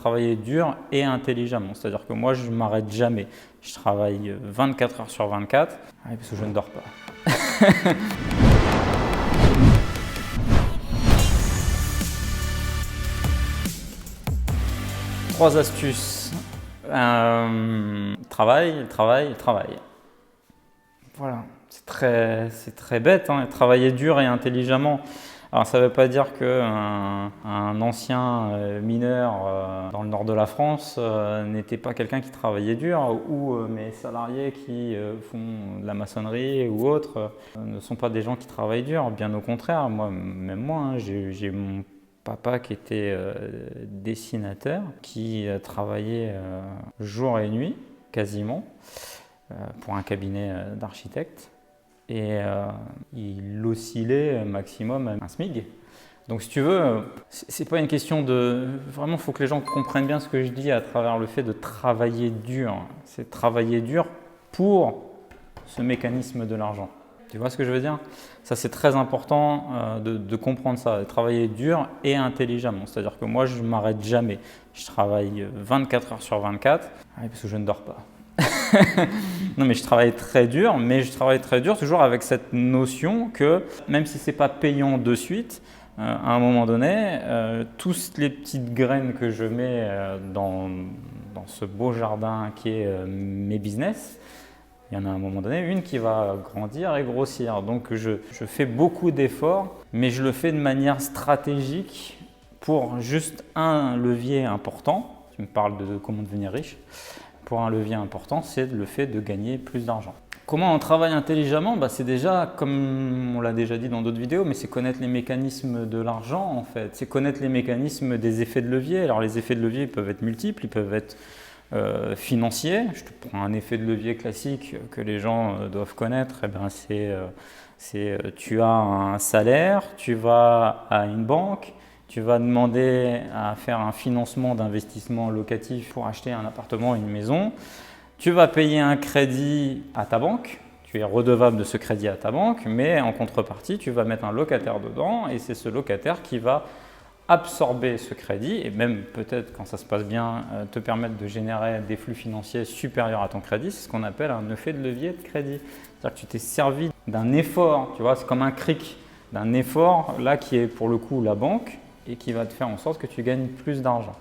Travailler dur et intelligemment, c'est-à-dire que moi je ne m'arrête jamais. Je travaille 24 heures sur 24 parce que je ne dors pas. Trois astuces. Travail. Voilà, c'est très bête, hein, travailler dur et intelligemment. Alors ça ne veut pas dire qu'un ancien mineur dans le nord de la France n'était pas quelqu'un qui travaillait dur, ou mes salariés qui font de la maçonnerie ou autres ne sont pas des gens qui travaillent dur, bien au contraire. Même moi, hein, j'ai mon papa qui était dessinateur, qui travaillait jour et nuit quasiment pour un cabinet d'architectes. Et il oscillait maximum à un SMIG. Donc si tu veux, c'est pas une question de... Vraiment, il faut que les gens comprennent bien ce que je dis à travers le fait de travailler dur. C'est travailler dur pour ce mécanisme de l'argent. Tu vois ce que je veux dire? Ça, c'est très important de comprendre ça, de travailler dur et intelligemment. C'est-à-dire que moi, je ne m'arrête jamais. Je travaille 24 heures sur 24 parce que je ne dors pas. Non, mais je travaille très dur, toujours avec cette notion que même si ce n'est pas payant de suite, à un moment donné, toutes les petites graines que je mets dans ce beau jardin qui est mes business, il y en a à un moment donné une qui va grandir et grossir. Donc je fais beaucoup d'efforts, mais je le fais de manière stratégique pour juste un levier important. Tu me parles de comment devenir riche. Pour un levier important, c'est le fait de gagner plus d'argent. Comment on travaille intelligemment? C'est déjà, comme on l'a déjà dit dans d'autres vidéos, mais c'est connaître les mécanismes de l'argent en fait. C'est connaître les mécanismes des effets de levier. Alors les effets de levier peuvent être multiples, ils peuvent être financiers. Je te prends un effet de levier classique que les gens doivent connaître. Tu as un salaire, tu vas à une banque, tu vas demander à faire un financement d'investissement locatif pour acheter un appartement, une maison. Tu vas payer un crédit à ta banque. Tu es redevable de ce crédit à ta banque, mais en contrepartie, tu vas mettre un locataire dedans et c'est ce locataire qui va absorber ce crédit et même peut-être, quand ça se passe bien, te permettre de générer des flux financiers supérieurs à ton crédit. C'est ce qu'on appelle un effet de levier de crédit. C'est-à-dire que tu t'es servi d'un effort, tu vois, c'est comme un cric, d'un effort là qui est pour le coup la banque, et qui va te faire en sorte que tu gagnes plus d'argent.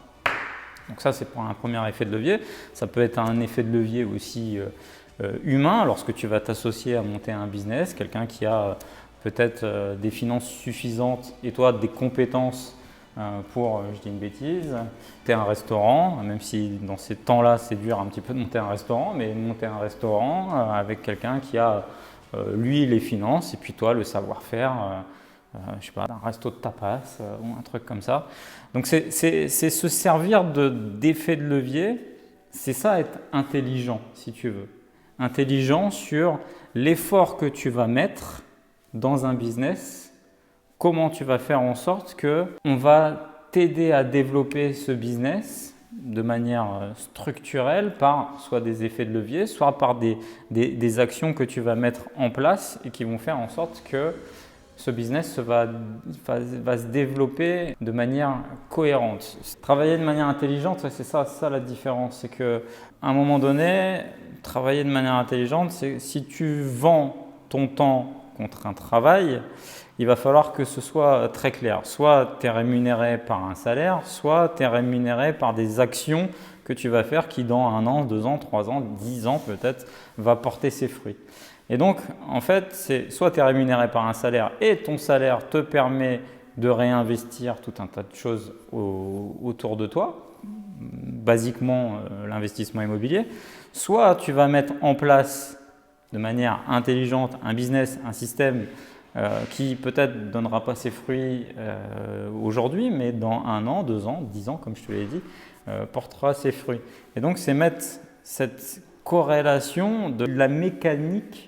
Donc ça, c'est pour un premier effet de levier. Ça peut être un effet de levier aussi humain, lorsque tu vas t'associer à monter un business, quelqu'un qui a peut-être des finances suffisantes et toi des compétences pour, je dis une bêtise, monter un restaurant, même si dans ces temps-là, c'est dur un petit peu de monter un restaurant, mais monter un restaurant avec quelqu'un qui a, lui, les finances et puis toi, le savoir-faire, je sais pas, un resto de tapas ou un truc comme ça. Donc c'est se servir d'effets de levier, c'est ça être intelligent si tu veux. Intelligent sur l'effort que tu vas mettre dans un business, comment tu vas faire en sorte qu'on va t'aider à développer ce business de manière structurelle par soit des effets de levier, soit par des actions que tu vas mettre en place et qui vont faire en sorte que ce business va se développer de manière cohérente. Travailler de manière intelligente, c'est ça la différence. C'est qu'à un moment donné, travailler de manière intelligente, c'est si tu vends ton temps contre un travail, il va falloir que ce soit très clair. Soit tu es rémunéré par un salaire, soit tu es rémunéré par des actions que tu vas faire qui dans 1 an, 2 ans, 3 ans, 10 ans peut-être, va porter ses fruits. Et donc, en fait, c'est soit tu es rémunéré par un salaire et ton salaire te permet de réinvestir tout un tas de choses autour de toi, basiquement l'investissement immobilier, soit tu vas mettre en place de manière intelligente un business, un système qui peut-être ne donnera pas ses fruits aujourd'hui, mais dans 1 an, 2 ans, 10 ans, comme je te l'ai dit, portera ses fruits. Et donc, c'est mettre cette corrélation de la mécanique,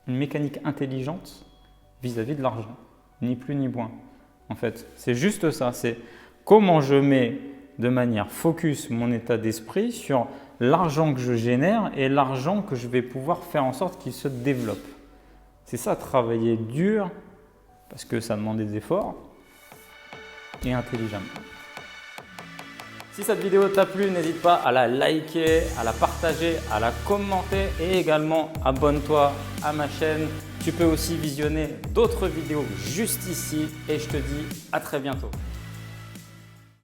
une mécanique intelligente vis-à-vis de l'argent, ni plus ni moins. En fait, c'est juste ça, c'est comment je mets de manière focus mon état d'esprit sur l'argent que je génère et l'argent que je vais pouvoir faire en sorte qu'il se développe. C'est ça, travailler dur, parce que ça demande des efforts, et intelligemment. Si cette vidéo t'a plu, n'hésite pas à la liker, à la partager, à la commenter et également abonne-toi à ma chaîne. Tu peux aussi visionner d'autres vidéos juste ici et je te dis à très bientôt.